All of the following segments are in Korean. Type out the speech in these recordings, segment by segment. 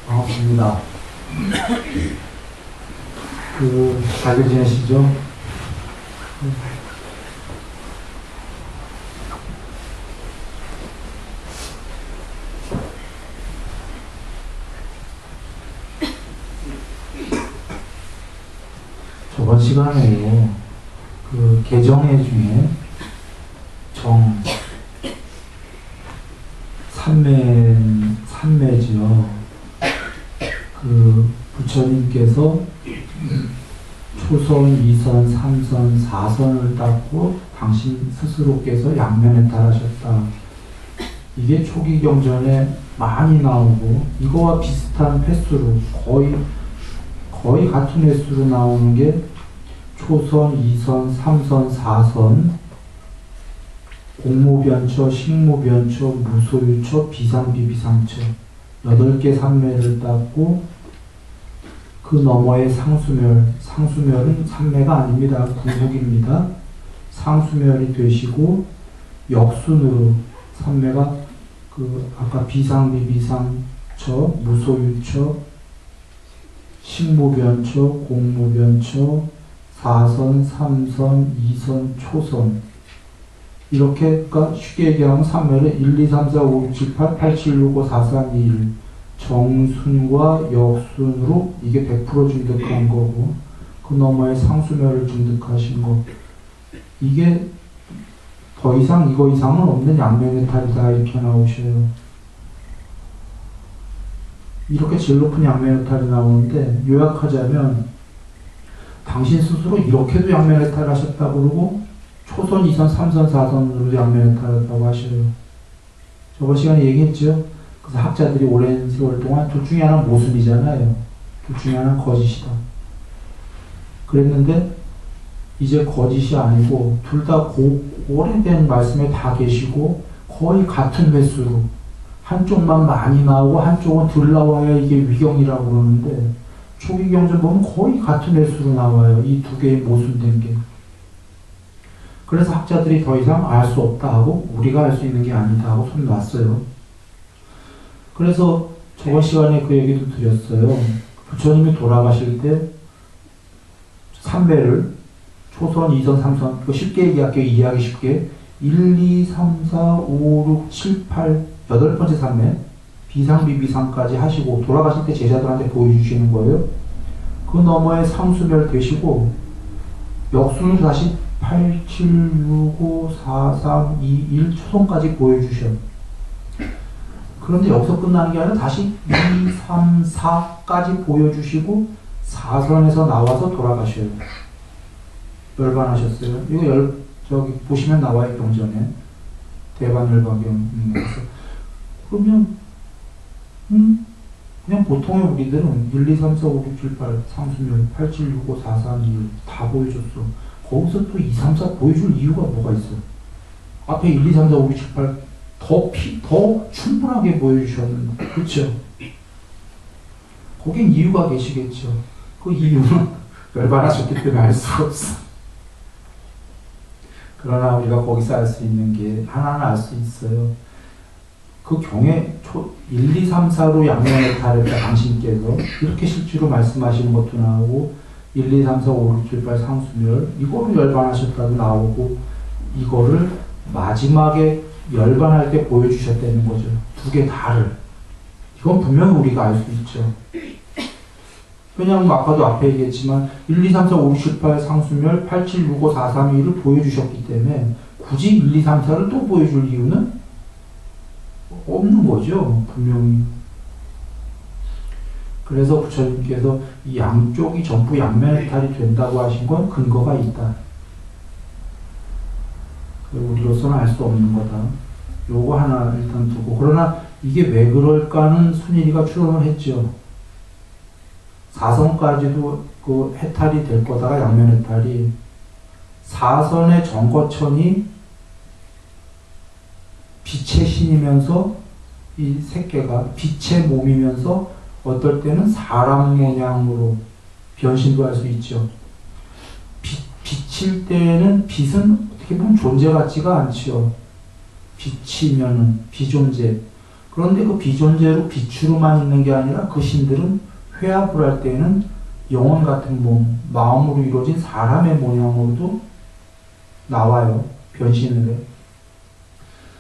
반갑습니다. 잘 지내시죠? 저번 시간에요, 개정회 중에 삼매죠. 부처님께서 초선, 2선, 3선, 4선을 닦고 당신 스스로께서 양면해탈하셨다. 이게 초기 경전에 많이 나오고, 이거와 비슷한 횟수로 거의 같은 횟수로 나오는 게 초선, 2선, 3선, 4선, 공무변처, 식무변처, 무소유처, 비상비비상처 8개 삼매를 닦고 그 너머의 상수멸은 삼매가 아닙니다. 궁극입니다. 상수멸이 되시고 역순으로 삼매가 아까 비상비비상처, 무소유처, 식무변처, 공무변처, 4선, 3선, 2선, 초선 이렇게, 그러니까 쉽게 얘기하면 삼매를 1, 2, 3, 4, 5, 6, 7, 8, 8, 7, 6, 5, 4, 3, 2, 1 정순과 역순으로 이게 100% 중득한 거고 그 너머에 상수멸을 중득하신 거, 이게 더 이상 이거 이상은 없는 양면해탈이다 이렇게 나오셔요. 이렇게 제일 높은 양면해탈이 나오는데, 요약하자면 당신 스스로 이렇게도 양면해탈하셨다고 그러고 초선, 2선, 3선, 4선으로 양면해탈했다고 하셔요. 저번 시간에 얘기했죠. 그래서 학자들이 오랜 세월 동안 둘 중에 하나는 모순이잖아요. 둘 중에 하나는 거짓이다 그랬는데, 이제 거짓이 아니고 둘 다 오래된 말씀에 다 계시고 거의 같은 횟수로, 한쪽만 많이 나오고 한쪽은 덜 나와야 이게 위경이라고 그러는데, 초기 경전 보면 거의 같은 횟수로 나와요. 이 두 개의 모순된 게. 그래서 학자들이 더 이상 알 수 없다 하고 우리가 알 수 있는 게 아니다 하고 손 놨어요. 그래서 저번 시간에 그 얘기도 드렸어요. 부처님이 돌아가실 때 삼배를 초선, 2선, 3선, 쉽게 얘기할게요. 이해하기 쉽게 1, 2, 3, 4, 5, 6, 7, 8 8번째 삼매 비상비비상까지 하시고 돌아가실 때 제자들한테 보여주시는 거예요. 그 너머에 상수멸 되시고 역순을 다시 8, 7, 6, 5, 4, 3, 2, 1 초선까지 보여주셔. 그런데 여기서 끝나는 게 아니라 다시 2, 3, 4까지 보여주시고 4선에서 나와서 돌아가셔요. 열반하셨어요. 이거 저기 보시면 나와요. 경전에 대반열반경에서. 그러면 그냥 보통의 우리들은 1, 2, 3, 4, 5, 6, 7, 8 상수멸 8, 7, 6, 5, 4, 3, 2, 1 다 보여줬어. 거기서 또 2, 3, 4 보여줄 이유가 뭐가 있어? 앞에 1, 2, 3, 4, 5, 6, 7, 8 더 충분하게 보여주셨는데, 그렇죠? 거긴 이유가 계시겠죠. 그 이유는 열반하셨기 때문에 알 수가 없어. 그러나 우리가 거기서 알 수 있는 게 하나는 알 수 있어요. 그 경에 1, 2, 3, 4로 양면해탈했다 당신께서 이렇게 실제로 말씀하시는 것도 나오고 1, 2, 3, 4, 5, 6, 7, 8 상수멸 이거를 열반하셨다고 나오고, 이거를 마지막에 열반할 때 보여주셨다는 거죠. 두 개 다를. 이건 분명히 우리가 알 수 있죠. 왜냐하면 아까도 앞에 얘기했지만 1, 2, 3, 4, 5, 6, 7, 8 상수멸 8, 7, 6, 5, 4, 3, 2를 보여주셨기 때문에 굳이 1, 2, 3, 4를 또 보여줄 이유는 없는 거죠. 분명히. 그래서 부처님께서 이 양쪽이 전부 양면해탈이 된다고 하신 건 근거가 있다. 우리로서는 알 수 없는 거다. 요거 하나 일단 두고, 그러나 이게 왜 그럴까는 순일이가 추론을 했죠. 4선까지도 그 해탈이 될 거다가 양면해탈이 4선의 정거천이 빛의 신이면서 이 새끼가 빛의 몸이면서 어떨 때는 사람 모양으로 변신도 할 수 있죠. 빛일 때는 빛은 어떻게 보면 존재 같지가 않죠. 빛이면은 비존재. 그런데 그 비존재로 빛으로만 있는 게 아니라 그 신들은 회합을 할 때에는 영혼 같은 몸, 마음으로 이루어진 사람의 모양으로도 나와요. 변신을 해.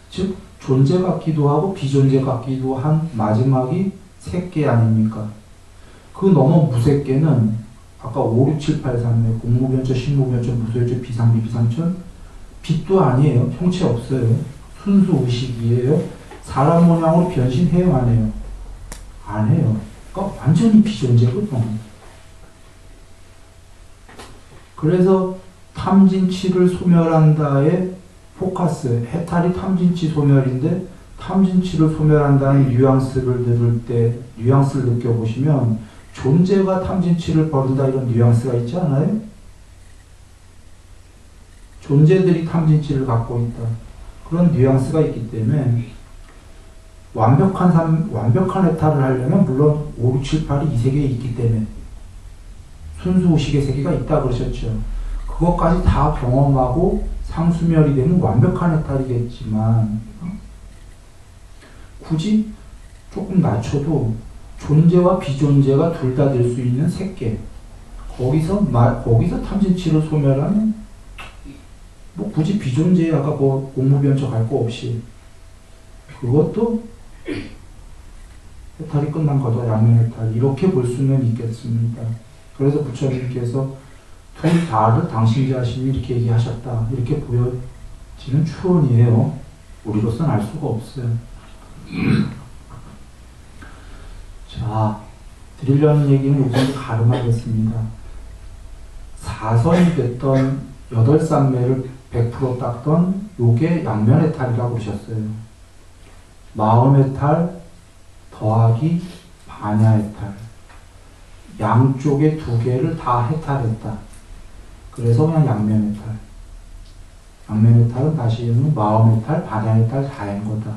즉 존재 같기도 하고 비존재 같기도 한 마지막이 새끼 아닙니까? 그 너머 무새끼는 아까 5, 6, 7, 8, 3의 공무변처, 신무변처, 무소유처, 비상비, 비상천 빛도 아니에요. 형체 없어요. 순수 의식이에요. 사람 모양으로 변신해요, 안 해요? 안 해요. 그러니까 완전히 비존재거든. 그래서 탐진치를 소멸한다의 포커스, 해탈이 탐진치 소멸인데 탐진치를 소멸한다는 뉘앙스를 들을 때 뉘앙스를 느껴보시면 존재가 탐진치를 버린다 이런 뉘앙스가 있지 않아요? 존재들이 탐진치를 갖고 있다. 그런 뉘앙스가 있기 때문에 완벽한 해탈을 하려면 물론 5, 6, 7, 8이 이 세계에 있기 때문에 순수의식의 세계가 있다 그러셨죠. 그것까지 다 경험하고 상수멸이 되는 완벽한 해탈이겠지만 굳이 조금 낮춰도 존재와 비존재가 둘 다 될 수 있는 새끼 거기서 탐진치를 소멸하면 뭐 굳이 비존재에 아까 뭐 공무변처 갈 거 없이 그것도 해탈이 끝난 거다. 양면해탈 이렇게 볼 수는 있겠습니다. 그래서 부처님께서 둘 다를 당신 자신이 이렇게 얘기하셨다. 이렇게 보여지는 추론이에요. 우리로서는 알 수가 없어요. 자, 드리려는 얘기는 요번에 가름하겠습니다. 사선이 됐던 8산매를 100% 닦던 요게 양면해탈이라고 그러셨어요. 마음해탈 더하기 반야해탈 양쪽의 두 개를 다 해탈했다. 그래서 그냥 양면해탈. 양면해탈은 다시 얘기하면 마음해탈, 반야해탈 다인 거다.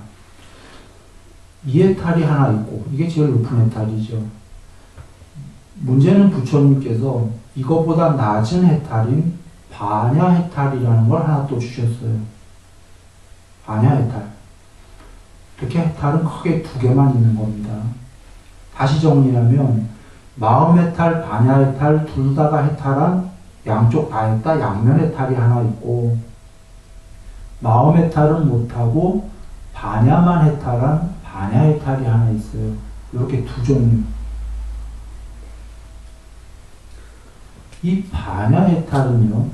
이 해탈이 하나 있고 이게 제일 높은 해탈이죠. 문제는 부처님께서 이거보다 낮은 해탈인 반야해탈이라는 걸 하나 또 주셨어요. 반야해탈. 이렇게 해탈은 크게 두 개만 있는 겁니다. 다시 정리하면 마음해탈, 반야해탈 둘 다가 해탈한 양쪽 다 했다 양면해탈이 하나 있고 마음해탈은 못하고 반야만 해탈한 반야해탈이 하나 있어요. 이렇게 두 종류. 이 반야해탈은요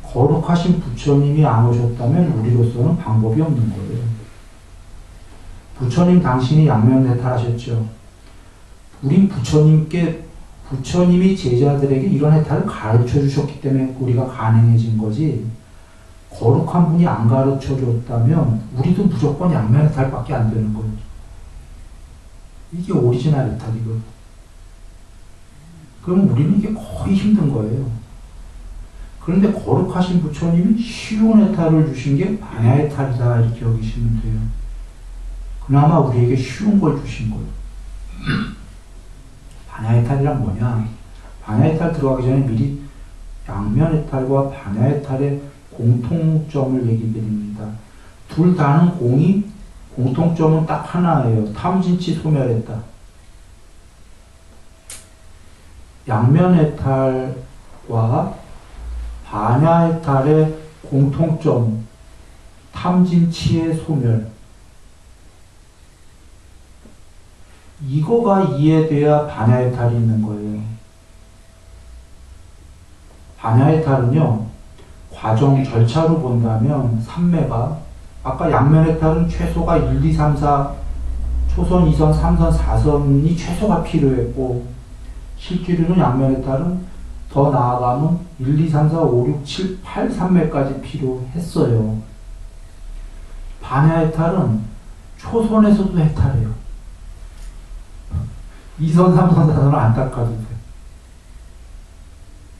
거룩하신 부처님이 안 오셨다면 우리로서는 방법이 없는 거예요. 부처님 당신이 양면해탈 하셨죠. 우린 부처님이 제자들에게 이런 해탈을 가르쳐 주셨기 때문에 우리가 가능해진 거지 거룩한 분이 안 가르쳐 줬다면 우리도 무조건 양면해탈밖에 안 되는 거예요. 이게 오리지널 해탈이거든. 그럼 우리는 이게 거의 힘든 거예요. 그런데 거룩하신 부처님이 쉬운 해탈을 주신 게 반야해탈이다 이렇게 여기시면 돼요. 그나마 우리에게 쉬운 걸 주신 거예요. 반야해탈이란 뭐냐? 반야해탈 들어가기 전에 미리 양면해탈과 반야해탈의 공통점을 얘기 드립니다. 둘 다는 공통점은 딱 하나예요. 탐진치 소멸했다. 양면해탈과 반야해탈의 공통점, 탐진치의 소멸. 이거가 이해돼야 반야해탈이 있는 거예요. 반야해탈은요, 과정 절차로 본다면 삼매가 아까 양면해탈은 최소가 1, 2, 3, 4 초선, 2선, 3선, 4선이 최소가 필요했고 실제로는 양면해탈은 더 나아가면 1, 2, 3, 4, 5, 6, 7, 8, 3매까지 필요했어요. 반야해탈은 초선에서도 해탈해요. 2선, 3선, 4선을 안 닦아도 돼.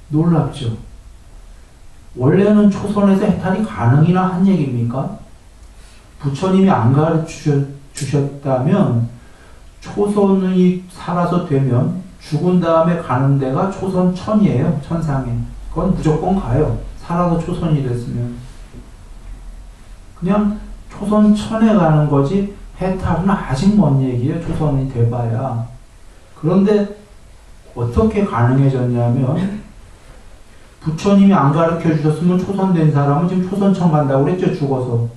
놀랍죠? 원래는 초선에서 해탈이 가능이나 한 얘기입니까? 부처님이 안 가르쳐 주셨다면 초선이 살아서 되면 죽은 다음에 가는 데가 초선 천이에요. 천상에. 그건 무조건 가요. 살아서 초선이 됐으면. 그냥 초선 천에 가는 거지 해탈은 아직 먼 얘기예요. 초선이 돼봐야. 그런데 어떻게 가능해졌냐면 부처님이 안 가르쳐 주셨으면 초선된 사람은 지금 초선청 간다고 그랬죠. 죽어서.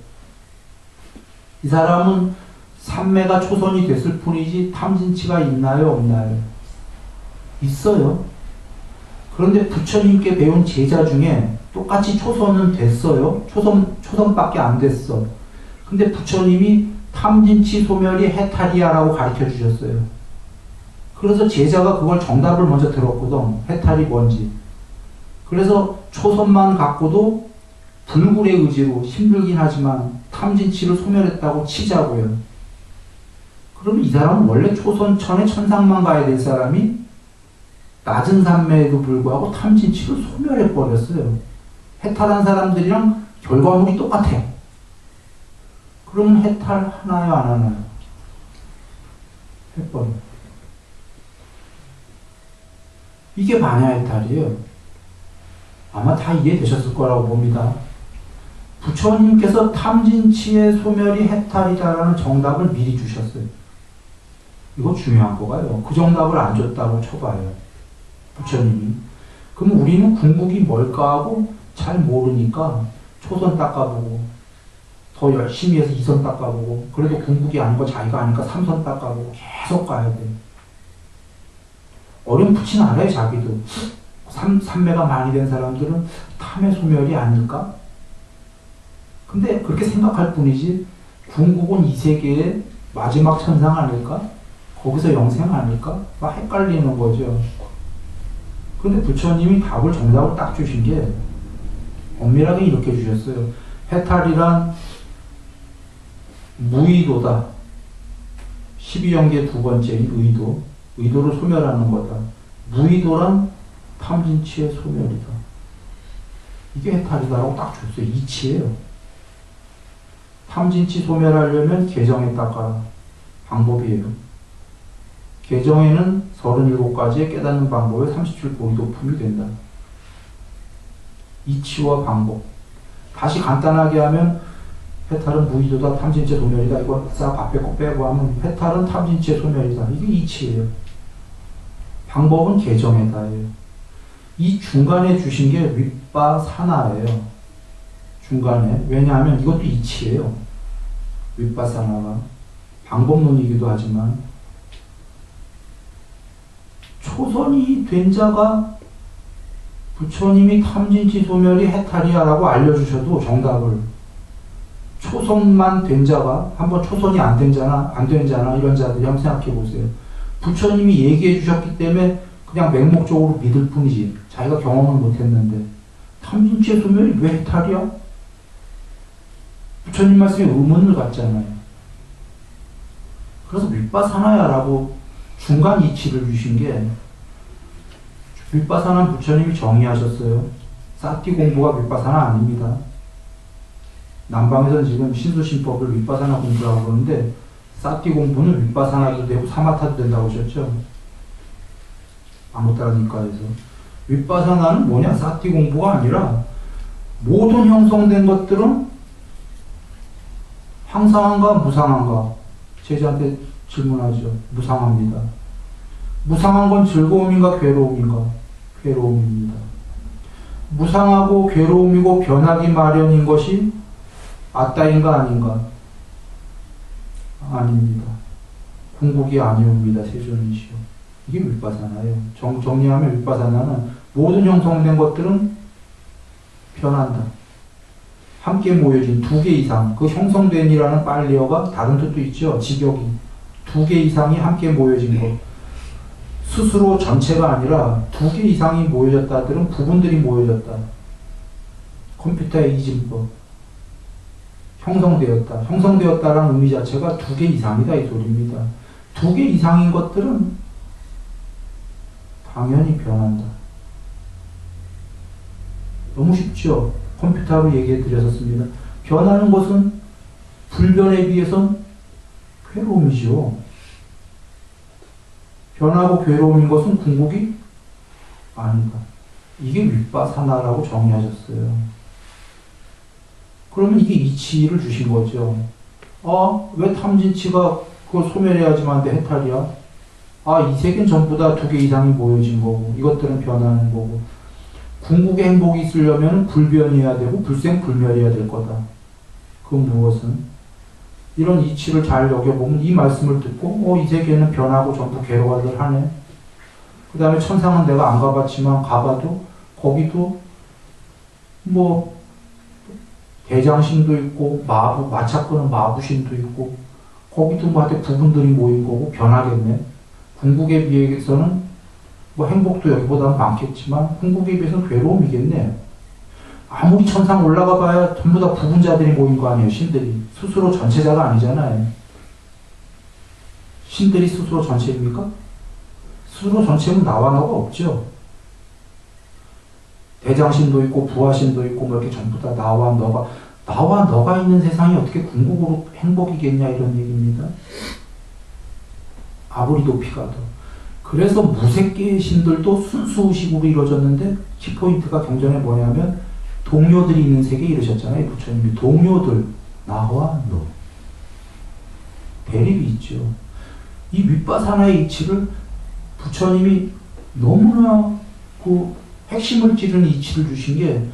이 사람은 삼매가 초선이 됐을 뿐이지 탐진치가 있나요? 없나요? 있어요. 그런데 부처님께 배운 제자 중에 똑같이 초선은 됐어요. 초선밖에 안 됐어. 근데 부처님이 탐진치 소멸이 해탈이야라고 가르쳐 주셨어요. 그래서 제자가 그걸 정답을 먼저 들었거든. 해탈이 뭔지. 그래서 초선만 갖고도 불굴의 의지로 힘들긴 하지만 탐진치를 소멸했다고 치자고요. 그러면 이 사람은 원래 초선천의 천상만 가야 될 사람이 낮은 산매에도 불구하고 탐진치를 소멸해버렸어요. 해탈한 사람들이랑 결과물이 똑같아. 그러면 해탈 하나요, 안 하나요? 해버려. 이게 반야해탈이에요. 아마 다 이해되셨을 거라고 봅니다. 부처님께서 탐진치의 소멸이 해탈이다라는 정답을 미리 주셨어요. 이거 중요한 거가요. 그 정답을 안 줬다고 쳐봐요. 부처님이. 그럼 우리는 궁극이 뭘까 하고 잘 모르니까 초선 닦아보고 더 열심히 해서 2선 닦아보고 그래도 궁극이 아닌 거 자기가 아니까 3선 닦아보고 계속 가야 돼. 어렴풋이 알아요. 자기도. 삼매가 많이 된 사람들은 탐의 소멸이 아닐까? 근데 그렇게 생각할 뿐이지 궁극은 이 세계의 마지막 천상 아닐까? 거기서 영생 아닐까? 막 헷갈리는 거죠. 근데 부처님이 답을 정답을 딱 주신 게 엄밀하게 이렇게 주셨어요. 해탈이란 무의도다. 12영계 두 번째인 의도. 의도를 소멸하는 거다. 무의도란 탐진치의 소멸이다. 이게 해탈이다라고 딱 줬어요. 이치예요. 탐진치 소멸하려면 개정에 닦아라. 방법이에요. 개정에는 37가지의 깨닫는 방법에 37보리 도품이 된다. 이치와 방법. 다시 간단하게 하면 해탈은 무의도다, 탐진치의 소멸이다. 이거 싹 앞에 거 빼고 하면 해탈은 탐진치의 소멸이다. 이게 이치예요. 방법은 개정에다예요. 이 중간에 주신 게 윗바사나예요. 중간에. 왜냐하면 이것도 이치예요. 윗바사나가. 방법론이기도 하지만 초선이 된 자가 부처님이 탐진치 소멸이 해탈이야라고 알려주셔도 정답을 초선만 된 자가 한번 초선이 안 된 자나 이런 자들이 한번 생각해 보세요. 부처님이 얘기해 주셨기 때문에 그냥 맹목적으로 믿을 뿐이지 자기가 경험을 못했는데 탐진치의 소멸이 왜 해탈이야? 부처님 말씀에 의문을 갖잖아요. 그래서 윗바사나야라고 중간 이치를 주신 게 윗바사나는 부처님이 정의하셨어요. 사티 공부가 윗바사나 아닙니다. 남방에서는 지금 신수신법을 윗바사나 공부라고 그러는데 사티 공부는 윗바사나도 되고 사마타도 된다고 하셨죠. 아무따라니까에서 윗바사나는 뭐냐? 사티 공부가 아니라 모든 형성된 것들은 항상한가 무상한가? 제자한테 질문하죠. 무상합니다. 무상한 건 즐거움인가 괴로움인가? 괴로움입니다. 무상하고 괴로움이고 변하기 마련인 것이 아따인가 아닌가? 아닙니다. 궁극이 아니옵니다. 세존이시오. 이게 윗바사나예요. 정리하면 윗바사나는 모든 형성된 것들은 변한다. 함께 모여진 2개 이상, 그 형성된이라는 빨리어가 다른 뜻도 있죠. 직역이. 2개 이상이 함께 모여진 것. 스스로 전체가 아니라 2개 이상이 모여졌다들은 부분들이 모여졌다. 컴퓨터의 이진법. 형성되었다. 형성되었다라는 의미 자체가 2개 이상이다 이 소리입니다. 2개 이상인 것들은 당연히 변한다. 너무 쉽죠? 컴퓨터로 얘기해 드렸었습니다. 변하는 것은 불변에 비해선 괴로움이죠. 변하고 괴로움인 것은 궁극이 아니다. 이게 윗바사나라고 정의하셨어요. 그러면 이게 이치를 주신 거죠. 왜 탐진치가 그걸 소멸해야지만 돼 해탈이야? 이 세계는 전부 다 2개 이상이 모여진 거고, 이것들은 변하는 거고, 궁극의 행복이 있으려면 불변이어야 되고, 불생불멸이어야 될 거다. 그건 무엇은? 이런 이치를 잘 여겨보면 이 말씀을 듣고, 이 세계는 변하고 전부 괴로워들 하네. 그 다음에 천상은 내가 안 가봤지만 가봐도, 거기도 뭐, 대장신도 있고, 마차끄는 마부신도 있고, 거기도 뭐 하여튼 부분들이 모인 거고, 변하겠네. 궁극에 비해서는 뭐 행복도 여기보다는 많겠지만, 궁극에 비해서는 괴로움이겠네. 아무리 천상 올라가 봐야 전부 다 부분자들이 모인 거 아니에요, 신들이. 스스로 전체자가 아니잖아요. 신들이 스스로 전체입니까? 스스로 전체는 나와 너가 없죠. 대장신도 있고 부하신도 있고 뭐 이렇게 전부 다 나와 너가 있는 세상이 어떻게 궁극으로 행복이겠냐 이런 얘기입니다. 아무리 높이 가도. 그래서 무색계의 신들도 순수의식으로 이루어졌는데 키포인트가 경전에 뭐냐면 동료들이 있는 세계에 이르셨잖아요. 부처님이 동료들 나와 너 대립이 있죠. 이 윗바사나의 이치를 부처님이 너무나 그 핵심을 찌르는 이치를 주신 게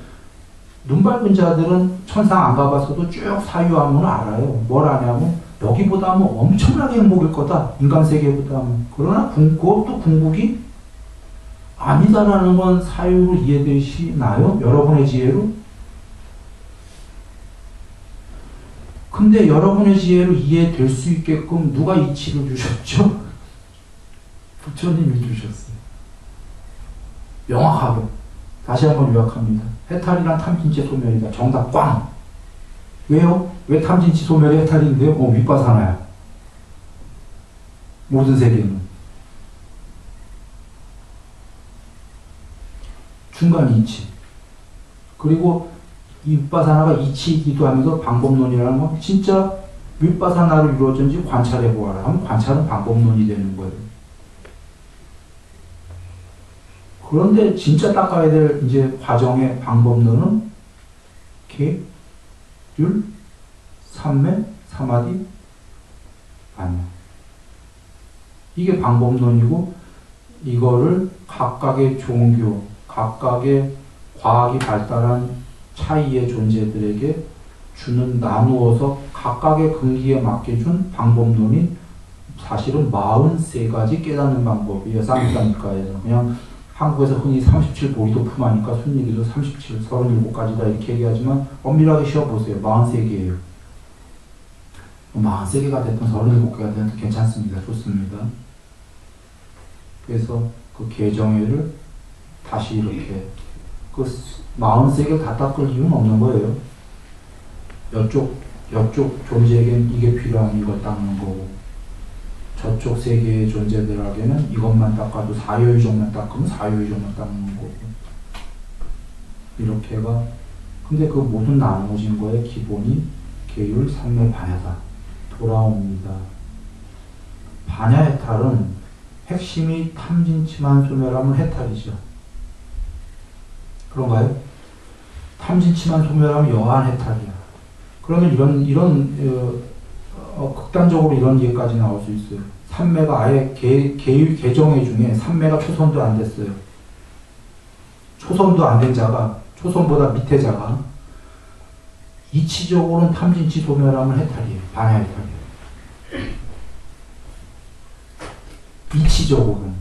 눈 밝은 자들은 천상 안 가봐서도 쭉 사유하면 알아요. 뭘 아냐면 여기보다 하면 엄청나게 행복일 거다. 인간 세계보다 하면. 그러나 그것도 궁극이 아니다라는 건 사유로 이해되시나요? 여러분의 지혜로? 근데 여러분의 지혜로 이해될 수 있게끔 누가 이치를 주셨죠? 부처님이 주셨어요. 명확하게. 다시 한번 요약합니다. 해탈이란 탐진치 소멸이다. 정답 꽝! 왜요? 왜 탐진치 소멸이 해탈인데요? 윗바사나야. 모든 세계는. 중간 이치. 그리고 이 윗바사나가 이치이기도 하면서 방법론이라는 건 진짜 윗바사나로 이루어진지 관찰해 보아라 하면 관찰은 방법론이 되는 거예요. 그런데 진짜 닦아야 될 이제 과정의 방법론은 계, 율, 삼매, 사마디 아니야. 이게 방법론이고 이거를 각각의 종교, 각각의 과학이 발달한 차이의 존재들에게 주는 나누어서 각각의 근기에 맞게 준 방법론이 사실은 43가지 깨닫는 방법이에요. 쌍기사니까에서. 그냥 한국에서 흔히 37 보리도품 하니까 순리기도 37, 37가지다 이렇게 얘기하지만 엄밀하게 쉬어보세요. 43개예요. 43개가 됐든 37개가 됐든 괜찮습니다. 좋습니다. 그래서 그 개정회를 다시 이렇게 그 43개를 다 닦을 이유는 없는 거예요. 여쪽 존재에겐 이게 필요한 이걸 닦는 거고 저쪽 세계의 존재들에게는 이것만 닦아도 사유의종만 닦으면 사유의종만 닦는 거고 이렇게가 근데 그 모든 나누어진 거의 기본이 계율 삼매 반야다 돌아옵니다. 반야 해탈은 핵심이 탐진치만 소멸하면 해탈이죠. 그런가요? 탐진치만 소멸하면 여한 해탈이야. 그러면 이런 극단적으로 이런 얘기까지 나올 수 있어요. 삼매가 아예 개정회 중에 삼매가 초선도 안 됐어요. 초선도 안 된 자가, 초선보다 밑에 자가, 이치적으로는 탐진치 소멸하면 해탈이에요. 반야 해탈이에요. 이치적으로는.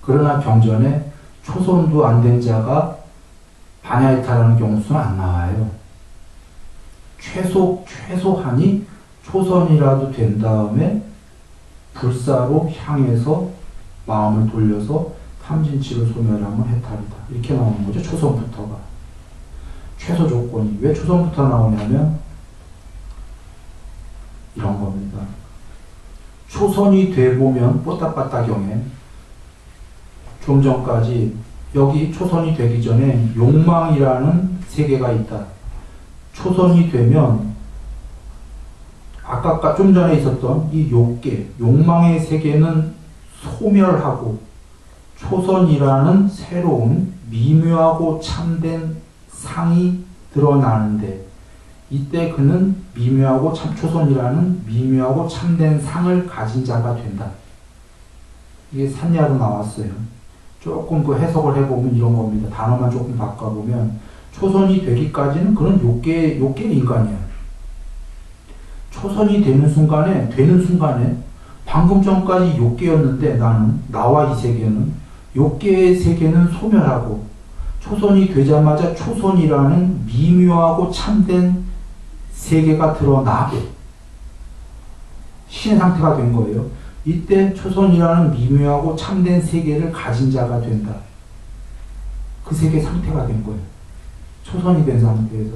그러나 경전에 초선도 안 된 자가 반야 해탈하는 경우 수는 안 나와요. 최소한이 초선이라도 된 다음에 불사로 향해서 마음을 돌려서 탐진치를 소멸하면 해탈이다. 이렇게 나오는 거죠. 초선부터가. 최소 조건이. 왜 초선부터 나오냐면 이런 겁니다. 초선이 돼보면 뽀딱빠딱경에 좀 전까지 여기 초선이 되기 전에 욕망이라는 세계가 있다. 초선이 되면 아까 좀 전에 있었던 이 욕계, 욕망의 세계는 소멸하고 초선이라는 새로운 미묘하고 참된 상이 드러나는데 이때 그는 미묘하고 초손이라는 미묘하고 참된 상을 가진 자가 된다. 이게 산야로 나왔어요. 조금 그 해석을 해보면 이런 겁니다. 단어만 조금 바꿔보면 초손이 되기까지는 그는 욕계 인간이야. 초손이 되는 순간에 방금 전까지 욕계였는데 나와 이 세계는 욕계의 세계는 소멸하고 초손이 되자마자 초손이라는 미묘하고 참된 세계가 드러나고 신의 상태가 된 거예요. 이때 초손이라는 미묘하고 참된 세계를 가진 자가 된다. 그 세계 상태가 된 거예요. 초손이 된 상태에서.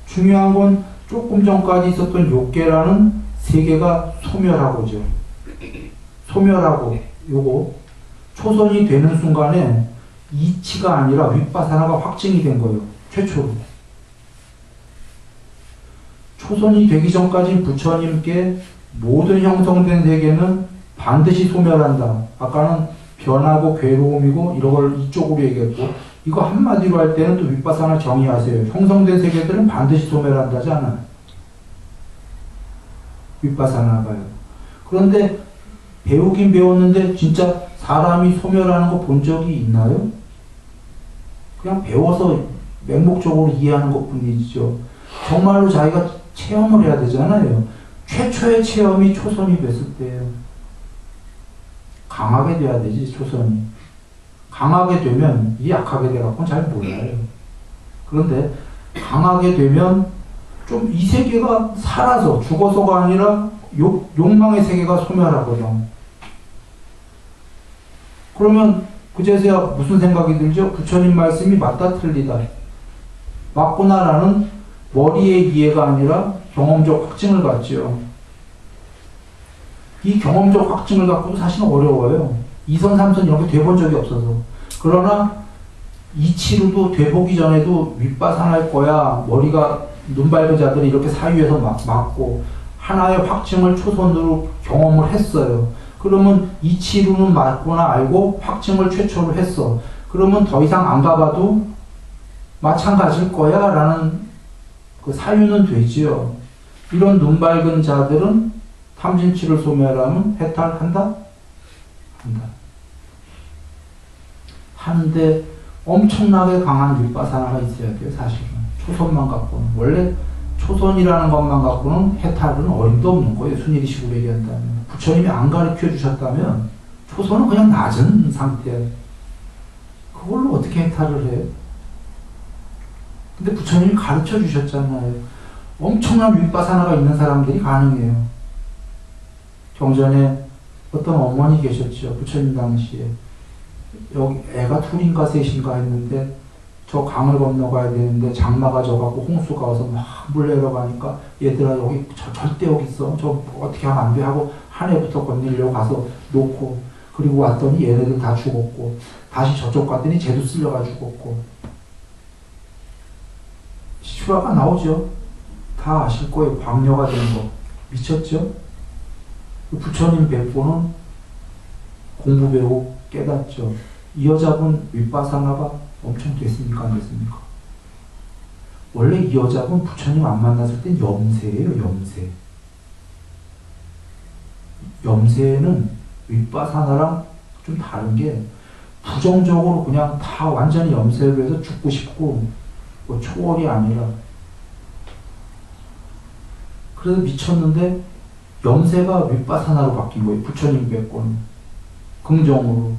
중요한 건 조금 전까지 있었던 욕계라는 세계가 소멸하고죠. 소멸하고 요거 초손이 되는 순간에 이치가 아니라 윗바사나가 확증이 된 거예요. 최초로. 초손이 되기 전까지 부처님께 모든 형성된 세계는 반드시 소멸한다. 아까는 변하고 괴로움이고 이런 걸 이쪽으로 얘기했고 이거 한마디로 할 때는 또 윗바사나 정의하세요. 형성된 세계들은 반드시 소멸한다잖아. 윗바사나가요. 그런데 배우긴 배웠는데 진짜 사람이 소멸하는 거 본 적이 있나요? 그냥 배워서 맹목적으로 이해하는 것 뿐이죠. 정말로 자기가 체험을 해야 되잖아요. 최초의 체험이 초선이 됐을 때예요. 강하게 돼야 되지, 초선이. 강하게 되면 이 약하게 돼갖고는 잘 몰라요. 그런데 강하게 되면 좀 이 세계가 살아서 죽어서가 아니라 욕망의 세계가 소멸하거든. 그러면 그제서야 무슨 생각이 들죠? 부처님 말씀이 맞다 틀리다. 맞구나라는 머리의 이해가 아니라 경험적 확증을 갖죠. 이 경험적 확증을 갖고도 사실은 어려워요. 2선, 3선 이렇게 돼본 적이 없어서. 그러나 이치로도 돼보기 전에도 윗바산할 거야. 머리가 눈 밝은 자들이 이렇게 사유에서 맞고 하나의 확증을 초선으로 경험을 했어요. 그러면 이치로는 맞구나 알고 확증을 최초로 했어. 그러면 더 이상 안 가봐도 마찬가지일 거야 라는 그 사유는 되지요. 이런 눈 밝은 자들은 탐진치를 소멸하면 해탈한다? 한다. 하는데 엄청나게 강한 윗바사나가 있어야 돼요. 사실은. 초선만 갖고는. 원래 초선이라는 것만 갖고는 해탈은 어림도 없는 거예요. 순일이식으로 얘기한다면. 부처님이 안 가르쳐 주셨다면 초선은 그냥 낮은 상태예요. 그걸로 어떻게 해탈을 해요? 근데 부처님이 가르쳐 주셨잖아요. 엄청난 윗바사나가 있는 사람들이 가능해요. 경전에 어떤 어머니 계셨죠. 부처님 당시에. 여기 애가 둘인가 셋인가 했는데 저 강을 건너가야 되는데 장마가 져갖고 홍수가 와서 막 물 내려가니까 얘들아 여기 절대 여기 있어. 저 어떻게 하면 안 돼 하고 한 해부터 건너려고 가서 놓고 그리고 왔더니 얘네들 다 죽었고 다시 저쪽 갔더니 쟤도 쓸려가 죽었고 실화가 나오죠. 다 아실 거예요. 광녀가 된 거. 미쳤죠? 부처님 뵙고는 공부 배우고 깨닫죠. 이 여자분 윗바사나가 엄청 됐습니까? 안 됐습니까? 원래 이 여자분 부처님 안 만났을 땐 염세예요. 염세. 염세는 윗바사나랑 좀 다른 게 부정적으로 그냥 다 완전히 염세를 해서 죽고 싶고 뭐 초월이 아니라 그래서 미쳤는데 염세가 윗바사나로 바뀐 거예요. 부처님 뵙고는 긍정으로.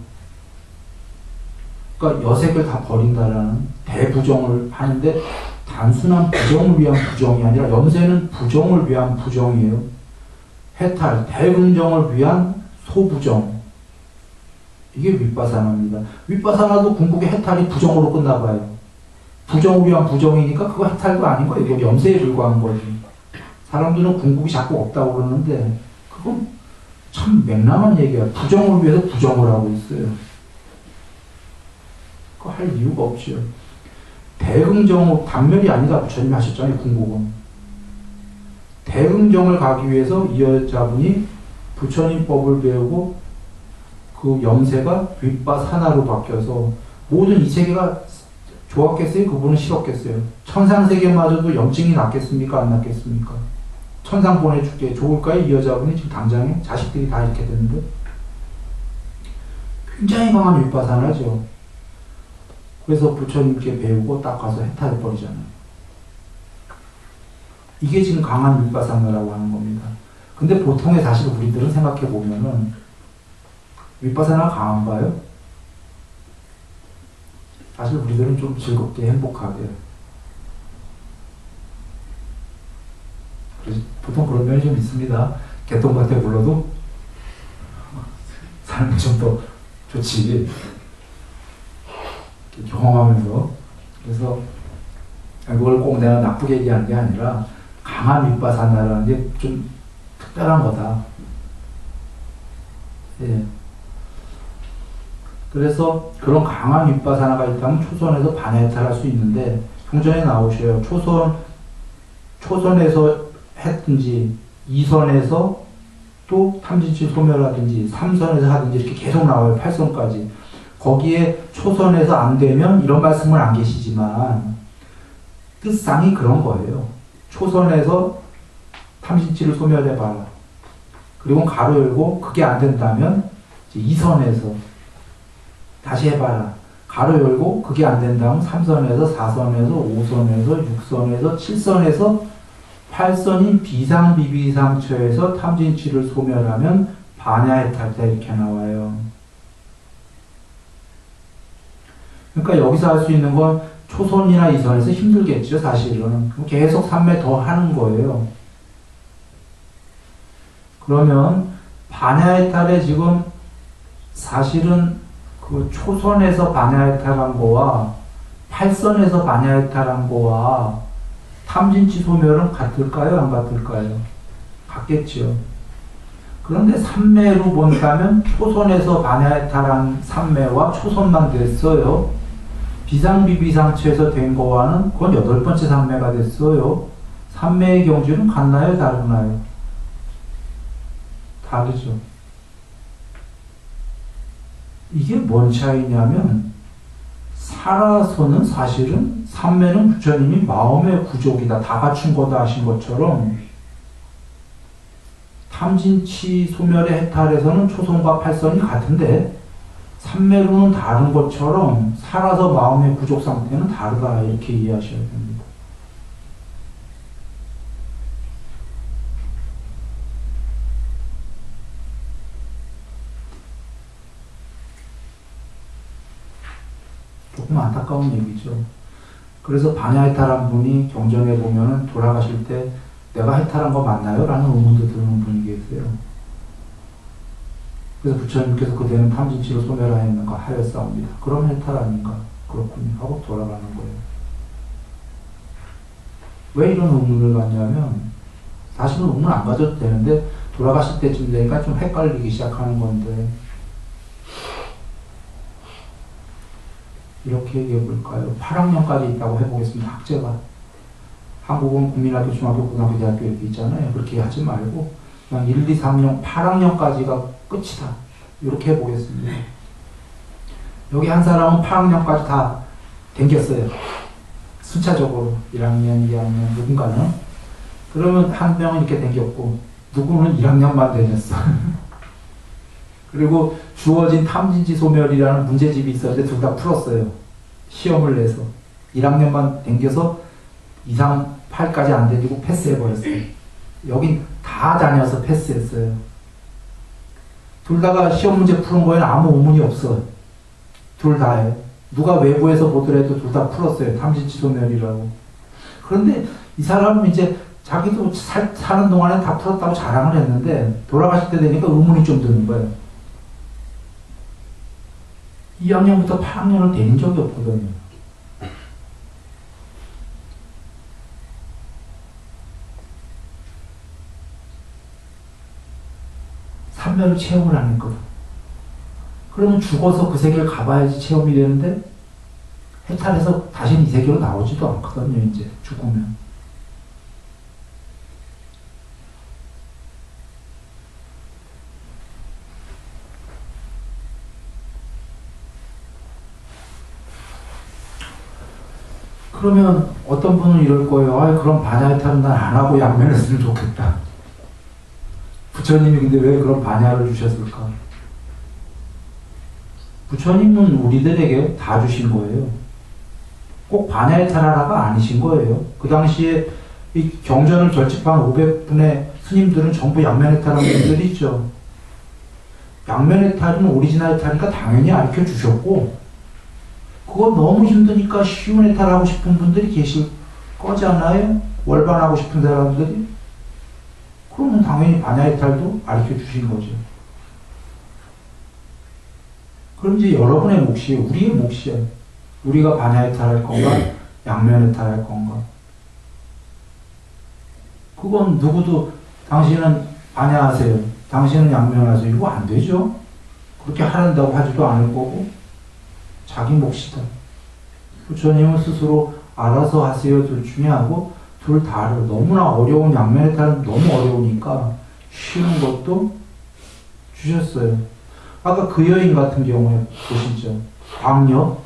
그러니까 여색을 다 버린다라는 대부정을 하는데 단순한 부정을 위한 부정이 아니라 염세는 부정을 위한 부정이에요. 해탈, 대긍정을 위한 소부정. 이게 윗바사나입니다. 윗바사나도 궁극의 해탈이 부정으로 끝나봐요. 부정을 위한 부정이니까 그거 해탈도 아닌 거예요. 이거 염세에 불과한 거지. 사람들은 궁극이 자꾸 없다고 그러는데 그건 참 맹랑한 얘기야. 부정을 위해서 부정을 하고 있어요. 그거 할 이유가 없죠. 대긍정으로 단멸이 아니다. 부처님이 하셨잖아요. 궁극은. 대긍정을 가기 위해서 이 여자분이 부처님 법을 배우고 그 염세가 윗바사나로 바뀌어서 모든 이 세계가 좋았겠어요? 그분은 싫었겠어요? 천상세계마저도 염증이 났겠습니까? 안 났겠습니까? 천상 보내줄게. 좋을까요? 이 여자분이 지금 당장에 자식들이 다 이렇게 되는데 굉장히 강한 윗바사나죠. 그래서 부처님께 배우고 딱 가서 해탈해버리잖아요. 이게 지금 강한 윗바사나라고 하는 겁니다. 근데 보통의 사실 우리들은 생각해보면은 윗바사나가 강한가요? 사실 우리들은 좀 즐겁게 행복하게 보통 그런 면이 좀 있습니다. 개똥밭에 불러도 삶이 좀 더 좋지. 경험하면서. 그래서 그걸 꼭 내가 나쁘게 얘기하는 게 아니라 강한 윗바사나라는 게 좀 특별한 거다. 예. 그래서 그런 강한 윗바사나가 있다면 초선에서 반해탈할 수 있는데 경전에 나오셔요. 초선에서 했든지 2선에서 또 탐진치 소멸하든지 3선에서 하든지 이렇게 계속 나와요. 8선까지. 거기에 초선에서 안 되면 이런 말씀을 안 계시지만 뜻상이 그런 거예요. 초선에서 탐진치를 소멸해봐라. 그리고 가로 열고 그게 안 된다면 2선에서 다시 해봐라. 가로 열고 그게 안 된다면 3선에서 4선에서 5선에서 6선에서 7선에서 8선인 비상비비상처에서 탐진치를 소멸하면 반야해탈다 이렇게 나와요. 그러니까 여기서 할 수 있는 건 초선이나 2선에서 힘들겠죠, 사실은. 계속 3매 더 하는 거예요. 그러면 반야해탈에 지금 사실은 그 초선에서 반야해탈한 거와 8선에서 반야해탈한 거와 탐진치 소멸은 같을까요? 안 같을까요? 같겠죠. 그런데 3매로 본다면 초선에서 반야해탈한 3매와 초선만 됐어요. 비상비비상처에서 된 거와는 그건 8번째 3매가 됐어요. 3매의 경지는 같나요? 다르나요? 다르죠. 이게 뭔 차이냐면 살아서는 사실은 3매는 부처님이 마음의 구족이다. 다 갖춘 거다 하신 것처럼 탐진치 소멸의 해탈에서는 초선과 8선이 같은데 3매로는 다른 것처럼 살아서 마음의 구족 상태는 다르다. 이렇게 이해하셔야 됩니다. 조금 안타까운 얘기죠. 그래서 반야해탈한 분이 경전에 보면은 돌아가실 때 내가 해탈한 거 맞나요? 라는 의문도 드는 분이 계세요. 그래서 부처님께서 그대는 탐진치로 소멸하였는가 하였사옵니다. 그럼 해탈 아닌가? 그렇군요. 하고 돌아가는 거예요. 왜 이런 의문을 갖냐면 사실은 의문 안 가져도 되는데 돌아가실 때쯤 되니까 좀 헷갈리기 시작하는 건데 이렇게 얘기해 볼까요? 8학년까지 있다고 해보겠습니다. 학제가. 한국은 국민학교, 중학교, 고등학교, 대학교 이렇게 있잖아요. 그렇게 하지 말고 그냥 1, 2, 3학년, 8학년까지가 끝이다. 이렇게 해보겠습니다. 여기 한 사람은 8학년까지 다 댕겼어요. 순차적으로 1학년, 2학년, 누군가는. 그러면 한 명은 이렇게 댕겼고 누구는 1학년만 다녔어. 그리고 주어진 탐진치 소멸이라는 문제집이 있었는데 둘 다 풀었어요. 시험을 내서. 1학년만 댕겨서 2, 3, 8까지 안 되고 패스해버렸어요. 여긴 다 다녀서 패스했어요. 둘 다가 시험 문제 푸는 거에는 아무 의문이 없어. 둘 다에. 누가 외부에서 보더라도 둘 다 풀었어요. 탐진치 소멸이라고. 그런데 이 사람은 이제 자기도 사는 동안에 다 풀었다고 자랑을 했는데 돌아가실 때 되니까 의문이 좀 드는 거예요. 2학년부터 8학년을 다닌 적이 없거든요. 삼매로 체험을 안 했거든. 그러면 죽어서 그 세계를 가봐야지 체험이 되는데 해탈해서 다시는 이 세계로 나오지도 않거든요. 이제 죽으면. 그러면 어떤 분은 이럴 거예요. 아, 그럼 반야해탈은 난 안 하고 양면했으면 좋겠다. 부처님이 근데 왜 그런 반야를 주셨을까? 부처님은 우리들에게 다 주신 거예요. 꼭 반야해탈하라가 아니신 거예요. 그 당시에 이 경전을 결집한 500분의 스님들은 전부 양면해탈한 분들이죠. 양면해탈은 오리지널 해탈이니까 당연히 가르쳐 주셨고, 그거 너무 힘드니까 쉬운 해탈하고 싶은 분들이 계실 거잖아요. 월반하고 싶은 사람들이. 그러면 당연히 반야해탈도 가르쳐 주신 거죠. 그럼 이제 여러분의 몫이에요. 우리의 몫이야. 우리가 반야해탈할 건가, 양면해탈할 건가. 그건 누구도 당신은 반야하세요, 당신은 양면하세요, 이거 안 되죠. 그렇게 하란다고 하지도 않을 거고 자기 몫이다. 부처님은 스스로 알아서 하세요 둘 중에 하고 둘 다를 너무나 어려운 양면해탈은 너무 어려우니까 쉬운 것도 주셨어요. 아까 그 여인 같은 경우에 보시죠. 광녀.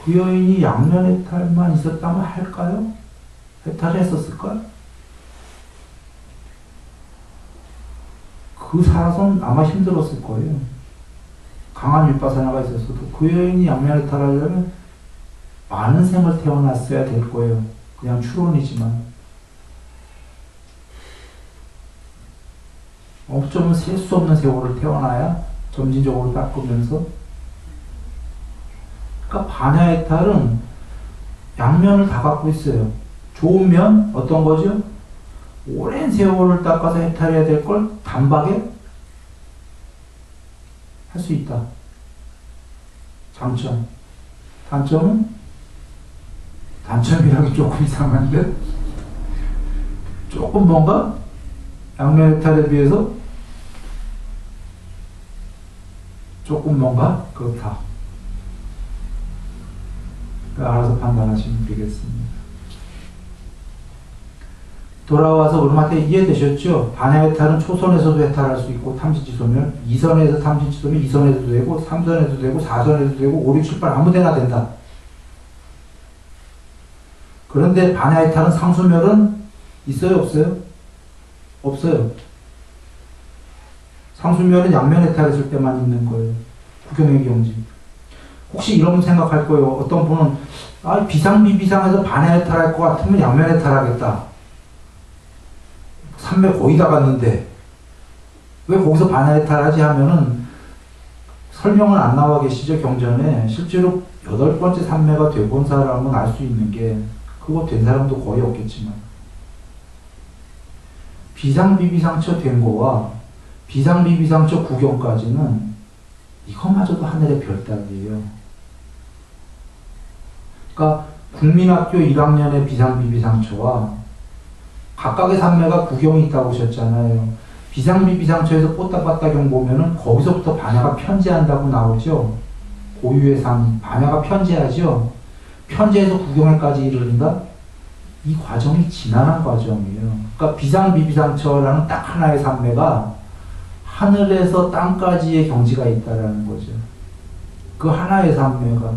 그 여인이 양면해탈만 있었다면 할까요? 해탈했었을까요? 그 살아선 아마 힘들었을 거예요. 강한 윗바사나가 있었어도 그 여인이 양면해탈하려면 많은 생을 태어났어야 될 거예요. 그냥 추론이지만. 어쩌면 셀 수 없는 세월을 태어나야 점진적으로 닦으면서. 그러니까 반야해탈은 양면을 다 갖고 있어요. 좋은 면, 어떤 거죠? 오랜 세월을 닦아서 해탈해야 될 걸 단박에 할 수 있다. 장점. 단점은? 단점이라기 조금 이상한데? 조금 뭔가 양면 해탈에 비해서 조금 뭔가 그렇다. 알아서 판단하시면 되겠습니다. 돌아와서 우리한테 이해되셨죠? 반야해탈은 초선에서도 해탈할 수 있고 탐진치소면 2선에서 탐진치소면 2선에도 되고 3선에도 되고 4선에도 되고 5, 6, 7, 8 아무데나 된다. 그런데 반야해탈은 상수멸은 있어요? 없어요? 없어요. 상수멸은 양면해탈했을 때만 있는 거예요. 구경의 경지. 혹시 이런 생각할 거예요. 어떤 분은 비상비비상해서 반야해탈할 것 같으면 양면해탈하겠다. 삼매 거의 다 갔는데 왜 거기서 반야해탈하지 하면은 설명은 안 나와 계시죠, 경전에. 실제로 8번째 삼매가 돼본 사람은 알 수 있는 게 그거 된 사람도 거의 없겠지만 비상비비상처 된 거와 비상비비상처 구경까지는 이것마저도 하늘의 별따기예요. 그러니까 국민학교 1학년의 비상비비상처와 각각의 삼매가 구경이 있다고 하셨잖아요. 비상비비상처에서 뽀따빠따경 보면은 거기서부터 반야가 편제한다고 나오죠. 고유의 상, 반야가 편제하죠. 편제해서 구경에까지 이르른다? 이 과정이 지난한 과정이에요. 그러니까 비상비비상처라는 딱 하나의 삼매가 하늘에서 땅까지의 경지가 있다라는 거죠. 그 하나의 삼매가.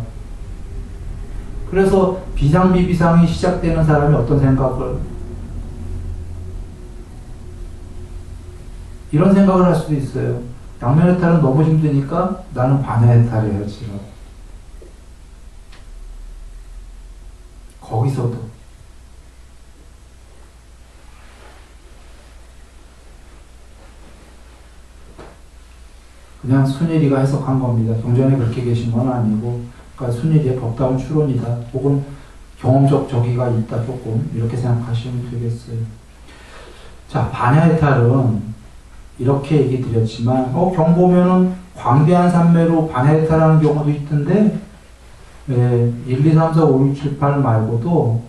그래서 비상비비상이 시작되는 사람이 어떤 생각을, 이런 생각을 할 수도 있어요. 양면해탈은 너무 힘드니까 나는 반야해탈해야지. 거기서도 그냥 순일이가 해석한 겁니다. 경전에 그렇게 계신 건 아니고, 그러니까 순일이의 법다운 추론이다. 혹은 경험적 저기가 있다. 조금 이렇게 생각하시면 되겠어요. 자, 반야해탈은 이렇게 얘기 드렸지만, 경 보면은 광대한 삼매로 반야해탈하는 경우도 있던데, 1, 2, 3, 4, 5, 6, 7, 8 말고도